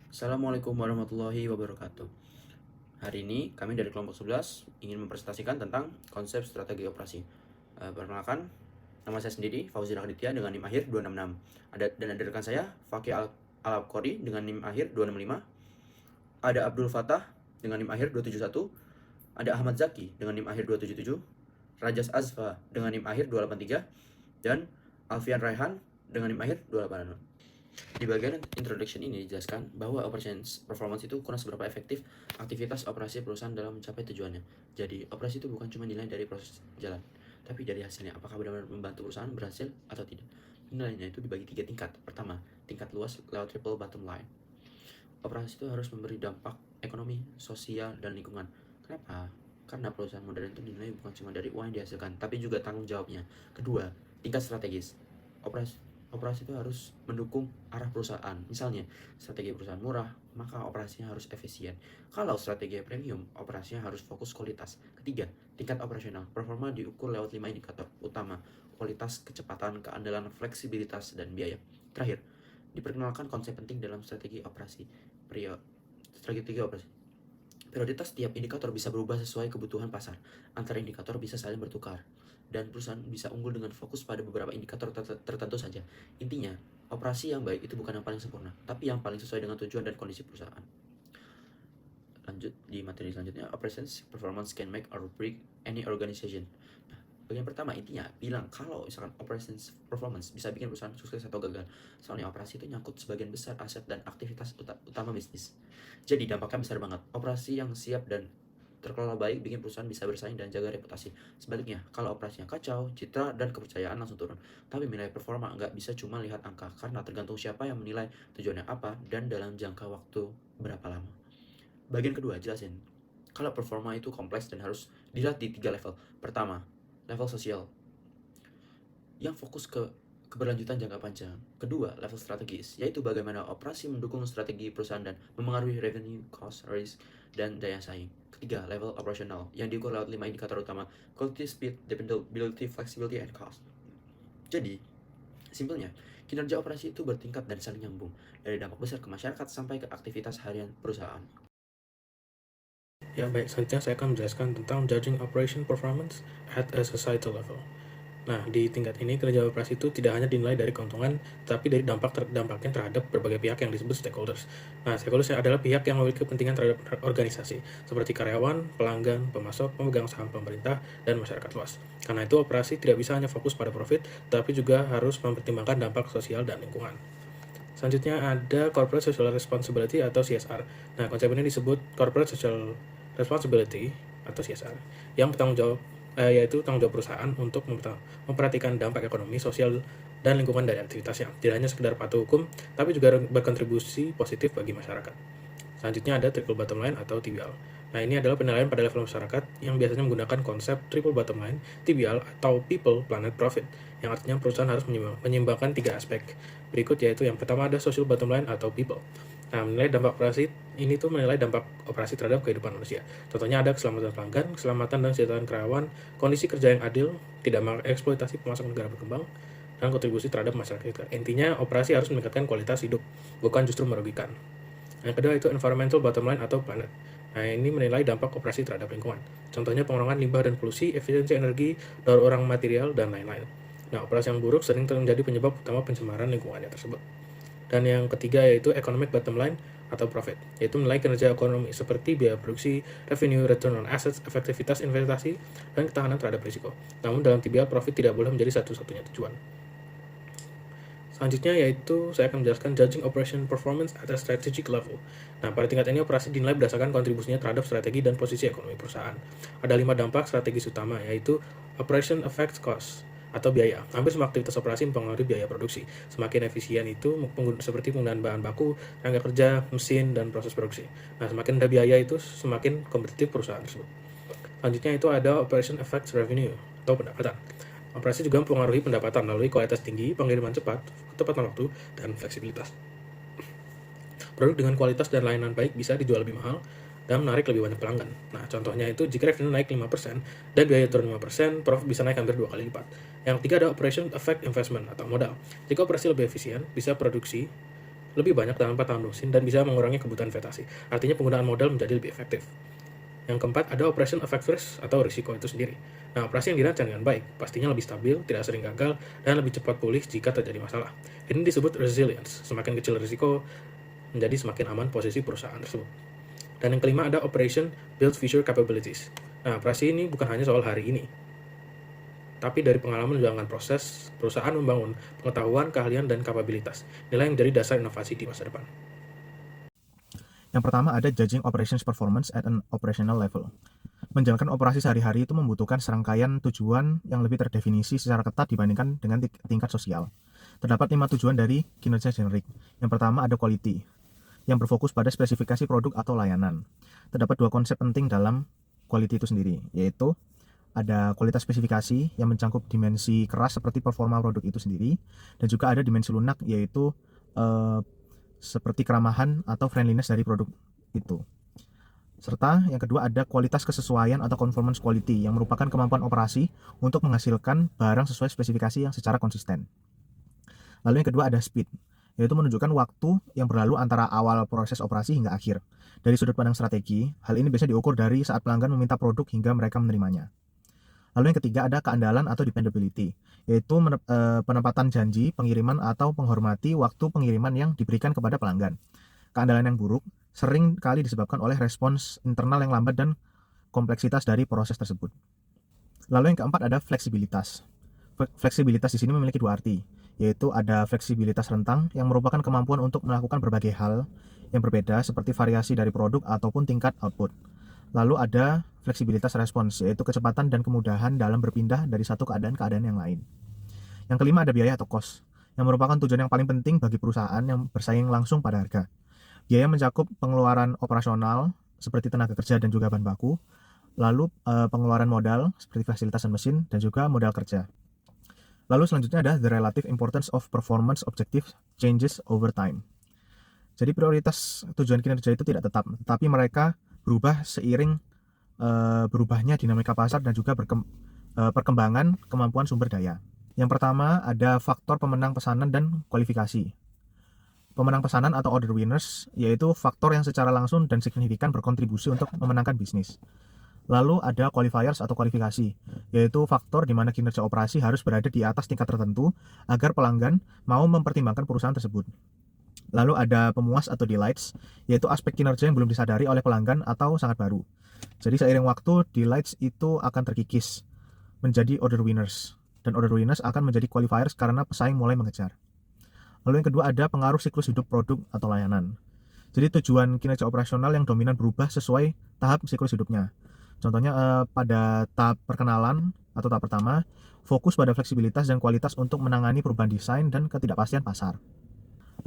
Assalamualaikum warahmatullahi wabarakatuh. Hari ini kami dari kelompok 11 ingin mempresentasikan tentang konsep strategi operasi. Perkenalkan, nama saya sendiri Fauzi Rakaditya dengan NIM akhir 266. Ada rekan saya Fakih Al-Abqori dengan NIM akhir 265. Ada Abdul Fatah dengan NIM akhir 271. Ada Ahmad Zaki dengan NIM akhir 277. Rajas Azfa dengan NIM akhir 283. Dan Alfian Raihan dengan NIM akhir 286. Di bagian introduction ini dijelaskan bahwa operations performance itu kurang seberapa efektif aktivitas operasi perusahaan dalam mencapai tujuannya. Jadi, operasi itu bukan cuma nilai dari proses jalan, tapi dari hasilnya, apakah benar-benar membantu perusahaan berhasil atau tidak. Nilainya itu dibagi 3 tingkat. Pertama, tingkat luas lewat triple bottom line. Operasi itu harus memberi dampak ekonomi, sosial, dan lingkungan. Kenapa? Karena perusahaan modern itu dinilai bukan cuma dari uang yang dihasilkan, tapi juga tanggung jawabnya. Kedua, tingkat strategis. Operasi itu harus mendukung arah perusahaan. Misalnya, strategi perusahaan murah, maka operasinya harus efisien. Kalau strategi premium, operasinya harus fokus kualitas. Ketiga, tingkat operasional. Performa diukur lewat 5 indikator utama: kualitas, kecepatan, keandalan, fleksibilitas, dan biaya. Terakhir, diperkenalkan konsep penting dalam strategi operasi. Strategi operasi. Prioritas tiap indikator bisa berubah sesuai kebutuhan pasar. Antara indikator bisa saling bertukar, dan perusahaan bisa unggul dengan fokus pada beberapa indikator tertentu saja. Intinya, operasi yang baik itu bukan yang paling sempurna, tapi yang paling sesuai dengan tujuan dan kondisi perusahaan. Lanjut di materi selanjutnya, operations performance can make or break any organization. Nah, bagian pertama intinya bilang kalau misalkan operations performance bisa bikin perusahaan sukses atau gagal. Soalnya operasi itu nyangkut sebagian besar aset dan aktivitas utama bisnis. Jadi dampaknya besar banget. Operasi yang siap dan terkelola baik bikin perusahaan bisa bersaing dan jaga reputasi. Sebaliknya, kalau operasinya kacau, citra dan kepercayaan langsung turun. Tapi nilai performa nggak bisa cuma lihat angka, karena tergantung siapa yang menilai tujuannya apa dan dalam jangka waktu berapa lama. Bagian kedua, jelasin kalau performa itu kompleks dan harus dilihat di 3 level. Pertama, level sosial yang fokus ke keberlanjutan jangka panjang. Kedua, level strategis, yaitu bagaimana operasi mendukung strategi perusahaan dan memengaruhi revenue, cost, risk, dan daya saing. Ketiga, level operasional, yang diukur lewat 5 indikator utama: quality, speed, dependability, flexibility, and cost. Jadi, simpelnya, kinerja operasi itu bertingkat dan saling nyambung, dari dampak besar ke masyarakat sampai ke aktivitas harian perusahaan. Ya baik, selanjutnya saya akan menjelaskan tentang judging operation performance at a societal level. Nah, di tingkat ini kerja operasi itu tidak hanya dinilai dari keuntungan, tapi dari dampaknya terhadap berbagai pihak yang disebut stakeholders. Nah, stakeholders adalah pihak yang memiliki kepentingan terhadap organisasi, seperti karyawan, pelanggan, pemasok, pemegang saham pemerintah, dan masyarakat luas. Karena itu, operasi tidak bisa hanya fokus pada profit, tapi juga harus mempertimbangkan dampak sosial dan lingkungan. Selanjutnya ada Corporate Social Responsibility atau CSR. Nah, konsep ini disebut Corporate Social Responsibility atau CSR, yang bertanggung jawab yaitu tanggung jawab perusahaan untuk memperhatikan dampak ekonomi, sosial, dan lingkungan dari aktivitasnya. Tidak hanya sekedar patuh hukum, tapi juga berkontribusi positif bagi masyarakat. Selanjutnya ada triple bottom line atau TBL. Nah, ini adalah penilaian pada level masyarakat yang biasanya menggunakan konsep triple bottom line, TBL, atau People, Planet, Profit, yang artinya perusahaan harus menyeimbangkan 3 aspek berikut, yaitu yang pertama ada social bottom line atau People. Nah, menilai dampak operasi ini tuh menilai dampak operasi terhadap kehidupan manusia. Contohnya ada keselamatan pelanggan, keselamatan dan kesejahteraan karyawan, kondisi kerja yang adil, tidak mengeksploitasi pemasok negara berkembang, dan kontribusi terhadap masyarakat. Intinya, operasi harus meningkatkan kualitas hidup, bukan justru merugikan. Yang kedua itu environmental bottom line atau planet. Nah, ini menilai dampak operasi terhadap lingkungan. Contohnya pengurangan limbah dan polusi, efisiensi energi, daur ulang material, dan lain-lain. Nah, operasi yang buruk sering menjadi penyebab utama pencemaran lingkungannya tersebut. Dan yang ketiga yaitu economic bottom line atau profit, yaitu menilai kinerja ekonomi seperti biaya produksi, revenue, return on assets, efektivitas investasi, dan ketahanan terhadap risiko. Namun dalam TBL, profit tidak boleh menjadi satu-satunya tujuan. Selanjutnya yaitu saya akan menjelaskan judging operation performance at a strategic level. Nah, pada tingkat ini operasi dinilai berdasarkan kontribusinya terhadap strategi dan posisi ekonomi perusahaan. Ada 5 dampak strategis utama, yaitu operation affects cost atau biaya. Hampir semua aktivitas operasi mempengaruhi biaya produksi. Semakin efisien itu seperti penggunaan bahan baku, tenaga kerja, mesin, dan proses produksi. Nah, semakin ada biaya itu semakin kompetitif perusahaan tersebut. Selanjutnya itu ada operation affects revenue atau pendapatan. Operasi juga mempengaruhi pendapatan melalui kualitas tinggi, pengiriman cepat, ketepatan waktu, dan fleksibilitas. Produk dengan kualitas dan layanan baik bisa dijual lebih mahal dan menarik lebih banyak pelanggan. Nah, contohnya itu jika revenue naik 5% dan biaya turun 5%, profit bisa naik hampir 2 kali lipat. Yang ketiga ada operation affect investment atau modal. Jika operasi lebih efisien, bisa produksi lebih banyak tanpa tamdusin dan bisa mengurangi kebutuhan investasi. Artinya penggunaan modal menjadi lebih efektif. Yang keempat, ada operation effect risk atau risiko itu sendiri. Nah, operasi yang dirancang dengan baik, pastinya lebih stabil, tidak sering gagal, dan lebih cepat pulih jika terjadi masalah. Ini disebut resilience. Semakin kecil risiko, menjadi semakin aman posisi perusahaan tersebut. Dan yang kelima, ada operation build future capabilities. Nah, operasi ini bukan hanya soal hari ini, tapi dari pengalaman menjalankan proses, perusahaan membangun pengetahuan, keahlian, dan kapabilitas. Nilai yang menjadi dasar inovasi di masa depan. Yang pertama ada judging operations performance at an operational level. Menjalankan operasi sehari-hari itu membutuhkan serangkaian tujuan yang lebih terdefinisi secara ketat dibandingkan dengan tingkat sosial. Terdapat 5 tujuan dari kinerja generik. Yang pertama ada quality, yang berfokus pada spesifikasi produk atau layanan. Terdapat 2 konsep penting dalam quality itu sendiri, yaitu ada kualitas spesifikasi yang mencakup dimensi keras seperti performa produk itu sendiri, dan juga ada dimensi lunak, yaitu seperti keramahan atau friendliness dari produk itu. Serta yang kedua ada kualitas kesesuaian atau conformance quality yang merupakan kemampuan operasi untuk menghasilkan barang sesuai spesifikasi yang secara konsisten. Lalu yang kedua ada speed, yaitu menunjukkan waktu yang berlalu antara awal proses operasi hingga akhir. Dari sudut pandang strategi, hal ini biasanya diukur dari saat pelanggan meminta produk hingga mereka menerimanya. Lalu yang ketiga ada keandalan atau dependability, yaitu penempatan janji, pengiriman atau menghormati waktu pengiriman yang diberikan kepada pelanggan. Keandalan yang buruk sering kali disebabkan oleh respons internal yang lambat dan kompleksitas dari proses tersebut. Lalu yang keempat ada fleksibilitas. Fleksibilitas di sini memiliki 2 arti, yaitu ada fleksibilitas rentang yang merupakan kemampuan untuk melakukan berbagai hal yang berbeda seperti variasi dari produk ataupun tingkat output. Lalu ada fleksibilitas respons, yaitu kecepatan dan kemudahan dalam berpindah dari satu keadaan ke keadaan yang lain. Yang kelima ada biaya atau cost, yang merupakan tujuan yang paling penting bagi perusahaan yang bersaing langsung pada harga. Biaya mencakup pengeluaran operasional seperti tenaga kerja dan juga bahan baku, lalu pengeluaran modal seperti fasilitas dan mesin, dan juga modal kerja. Lalu selanjutnya ada the relative importance of performance objective changes over time. Jadi prioritas tujuan kinerja itu tidak tetap, tetapi mereka berubah seiring berubahnya dinamika pasar dan juga perkembangan kemampuan sumber daya. Yang pertama ada faktor pemenang pesanan dan kualifikasi. Pemenang pesanan atau order winners yaitu faktor yang secara langsung dan signifikan berkontribusi untuk memenangkan bisnis. Lalu ada qualifiers atau kualifikasi, yaitu faktor di mana kinerja operasi harus berada di atas tingkat tertentu agar pelanggan mau mempertimbangkan perusahaan tersebut. Lalu ada pemuas atau delights, yaitu aspek kinerja yang belum disadari oleh pelanggan atau sangat baru. Jadi seiring waktu, delights itu akan terkikis menjadi order winners, dan order winners akan menjadi qualifiers karena pesaing mulai mengejar. Lalu yang kedua ada pengaruh siklus hidup produk atau layanan. Jadi tujuan kinerja operasional yang dominan berubah sesuai tahap siklus hidupnya. Contohnya pada tahap perkenalan atau tahap pertama, fokus pada fleksibilitas dan kualitas untuk menangani perubahan desain dan ketidakpastian pasar.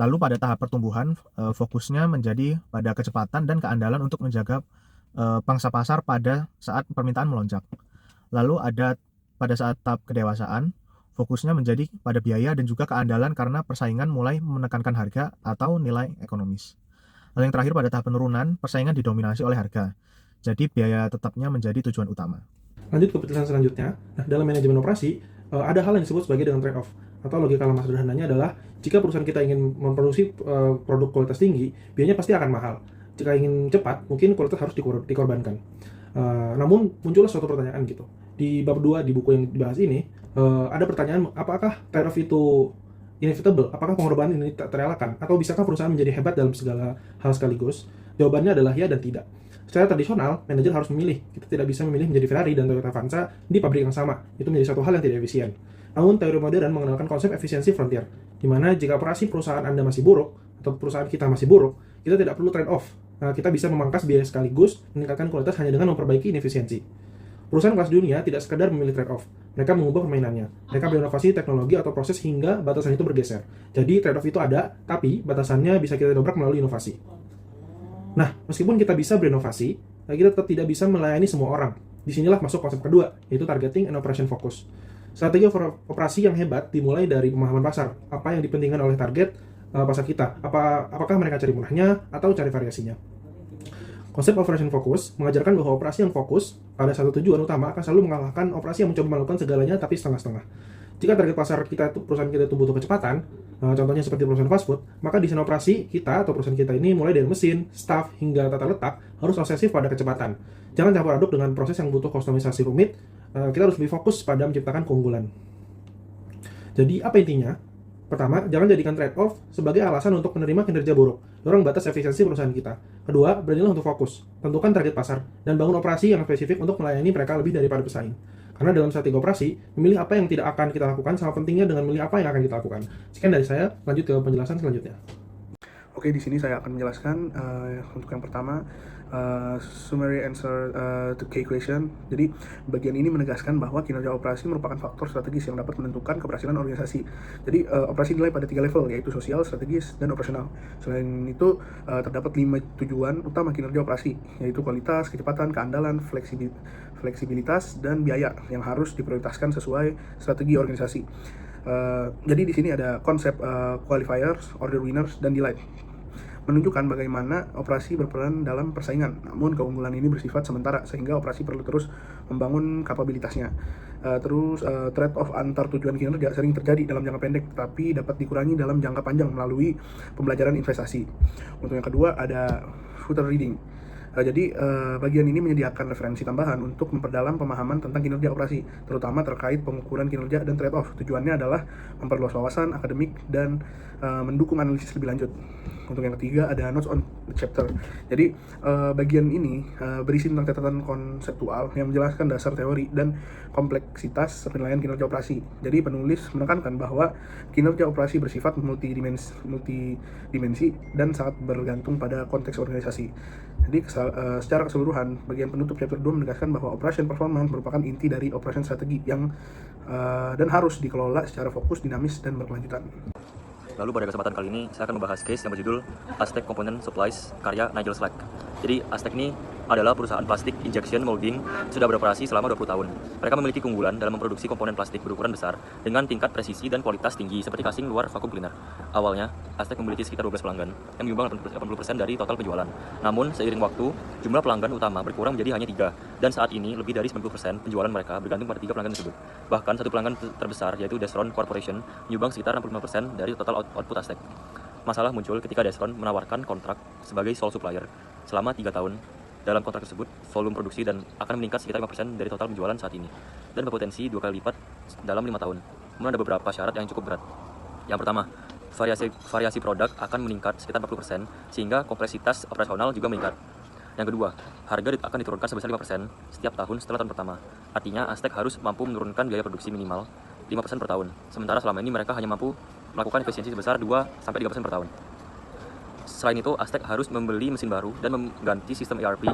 Lalu pada tahap pertumbuhan, fokusnya menjadi pada kecepatan dan keandalan untuk menjaga pangsa pasar pada saat permintaan melonjak. Lalu ada pada saat tahap kedewasaan, fokusnya menjadi pada biaya dan juga keandalan karena persaingan mulai menekankan harga atau nilai ekonomis. Lalu yang terakhir pada tahap penurunan, persaingan didominasi oleh harga. Jadi biaya tetapnya menjadi tujuan utama. Lanjut ke penjelasan selanjutnya. Nah, dalam manajemen operasi, ada hal yang disebut sebagai dengan trade-off. Atau logika lama sederhananya adalah, jika perusahaan kita ingin memproduksi produk kualitas tinggi, biayanya pasti akan mahal. Jika ingin cepat, mungkin kualitas harus dikorbankan. Namun, muncullah suatu pertanyaan gitu. Di bab 2 di buku yang dibahas ini, ada pertanyaan, apakah trade-off itu inevitable? Apakah pengorbanan ini tak terelakkan? Atau bisakah perusahaan menjadi hebat dalam segala hal sekaligus? Jawabannya adalah ya dan tidak. Secara tradisional, manajer harus memilih. Kita tidak bisa memilih menjadi Ferrari dan Toyota Avanza di pabrik yang sama. Itu menjadi suatu hal yang tidak efisien. Namun, teori modern mengenalkan konsep efisiensi frontier, di mana jika operasi perusahaan Anda masih buruk, atau perusahaan kita masih buruk, kita tidak perlu trade-off. Kita bisa memangkas biaya sekaligus, meningkatkan kualitas hanya dengan memperbaiki inefisiensi. Perusahaan kelas dunia tidak sekadar memilih trade-off. Mereka mengubah permainannya. Mereka berinovasi teknologi atau proses hingga batasan itu bergeser. Jadi, trade-off itu ada, tapi batasannya bisa kita dobrak melalui inovasi. Nah, meskipun kita bisa berinovasi, kita tetap tidak bisa melayani semua orang. Disinilah masuk konsep kedua, yaitu targeting and operation focus. Strategi operasi yang hebat dimulai dari pemahaman pasar. Apa yang dipentingkan oleh target pasar kita? Apakah mereka cari murahnya atau cari variasinya? Konsep operation focus mengajarkan bahwa operasi yang fokus pada satu tujuan utama akan selalu mengalahkan operasi yang mencoba melakukan segalanya tapi setengah-setengah. Jika target pasar kita, perusahaan kita itu butuh kecepatan, contohnya seperti perusahaan fast food, maka desain operasi kita atau perusahaan kita ini mulai dari mesin, staff, hingga tata letak harus obsesif pada kecepatan. Jangan campur aduk dengan proses yang butuh kustomisasi rumit. Kita harus lebih fokus pada menciptakan keunggulan. Jadi apa intinya? Pertama, jangan jadikan trade-off sebagai alasan untuk menerima kinerja buruk. Dorong batas efisiensi perusahaan kita. Kedua, beranilah untuk fokus. Tentukan target pasar dan bangun operasi yang spesifik untuk melayani mereka lebih daripada pesaing. Karena dalam strategi operasi, memilih apa yang tidak akan kita lakukan sama pentingnya dengan memilih apa yang akan kita lakukan. Sekian dari saya, lanjut ke penjelasan selanjutnya. Oke, di sini saya akan menjelaskan untuk yang pertama, summary answer to key question. Jadi bagian ini menegaskan bahwa kinerja operasi merupakan faktor strategis yang dapat menentukan keberhasilan organisasi. Jadi operasi dinilai pada 3 level, yaitu sosial, strategis, dan operasional. Selain itu terdapat 5 tujuan utama kinerja operasi, yaitu kualitas, kecepatan, keandalan, fleksibilitas, dan biaya yang harus diprioritaskan sesuai strategi organisasi. Jadi di sini ada konsep qualifiers, order winners, dan delight, menunjukkan bagaimana operasi berperan dalam persaingan. Namun keunggulan ini bersifat sementara sehingga operasi perlu terus membangun kapabilitasnya. Trade-off antar tujuan kinerja sering terjadi dalam jangka pendek, tapi dapat dikurangi dalam jangka panjang melalui pembelajaran investasi. Untuk yang kedua ada footer reading. Jadi bagian ini menyediakan referensi tambahan untuk memperdalam pemahaman tentang kinerja operasi, terutama terkait pengukuran kinerja dan trade-off. Tujuannya adalah memperluas wawasan akademik dan mendukung analisis lebih lanjut. Untuk yang ketiga ada notes on the chapter. Jadi bagian ini berisi tentang catatan konseptual yang menjelaskan dasar teori dan kompleksitas penilaian kinerja operasi. Jadi penulis menekankan bahwa kinerja operasi bersifat multidimensi dan sangat bergantung pada konteks organisasi. Jadi secara keseluruhan, bagian penutup chapter 2 menegaskan bahwa operation performance merupakan inti dari operation strategi yang dan harus dikelola secara fokus, dinamis, dan berkelanjutan. Lalu pada kesempatan kali ini saya akan membahas case yang berjudul Aztec Component Supplies karya Nigel Slack. Jadi Aztec ini adalah perusahaan plastik injection molding sudah beroperasi selama 20 tahun. Mereka memiliki keunggulan dalam memproduksi komponen plastik berukuran besar dengan tingkat presisi dan kualitas tinggi seperti casing luar vakum cleaner. Awalnya, Aztec memiliki sekitar 12 pelanggan yang menyumbang 80% dari total penjualan. Namun seiring waktu, jumlah pelanggan utama berkurang menjadi hanya 3, dan saat ini lebih dari 90% penjualan mereka bergantung pada 3 pelanggan tersebut. Bahkan satu pelanggan terbesar yaitu Desron Corporation menyumbang sekitar 65% dari total output Aztec. Masalah muncul ketika Desron menawarkan kontrak sebagai sole supplier selama 3 tahun. Dalam kontrak tersebut, volume produksi dan akan meningkat sekitar 5% dari total penjualan saat ini, dan berpotensi 2 kali lipat dalam 5 tahun. Namun ada beberapa syarat yang cukup berat. Yang pertama, variasi produk akan meningkat sekitar 40%, sehingga kompleksitas operasional juga meningkat. Yang kedua, harga akan diturunkan sebesar 5% setiap tahun setelah tahun pertama. Artinya, Aztec harus mampu menurunkan biaya produksi minimal 5% per tahun. Sementara selama ini mereka hanya mampu melakukan efisiensi sebesar 2-3% per tahun. Selain itu, Aztec harus membeli mesin baru dan mengganti sistem ERP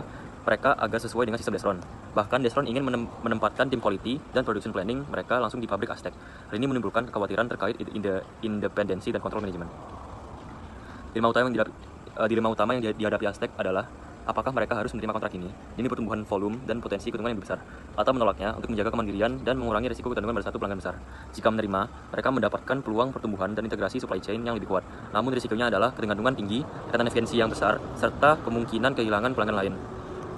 mereka agar sesuai dengan sistem Desron. Bahkan Desron ingin menempatkan tim quality dan production planning mereka langsung di pabrik Aztec. Hal ini menimbulkan kekhawatiran terkait independensi dan kontrol manajemen. Dilema utama yang dihadapi Aztec adalah apakah mereka harus menerima kontrak ini demi pertumbuhan volume dan potensi keuntungan yang lebih besar, atau menolaknya untuk menjaga kemandirian dan mengurangi risiko ketergantungan pada satu pelanggan besar. Jika menerima, mereka mendapatkan peluang pertumbuhan dan integrasi supply chain yang lebih kuat. Namun risikonya adalah ketergantungan tinggi, tekanan efisiensi yang besar, serta kemungkinan kehilangan pelanggan lain.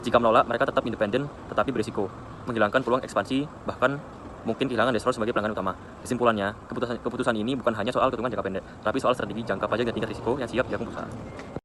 Jika menolak, mereka tetap independen tetapi berisiko, menghilangkan peluang ekspansi, bahkan mungkin kehilangan Desron sebagai pelanggan utama. Kesimpulannya, keputusan ini bukan hanya soal keuntungan jangka pendek, tapi soal strategi jangka panjang dan tingkat risiko yang siap dilakukan perusahaan.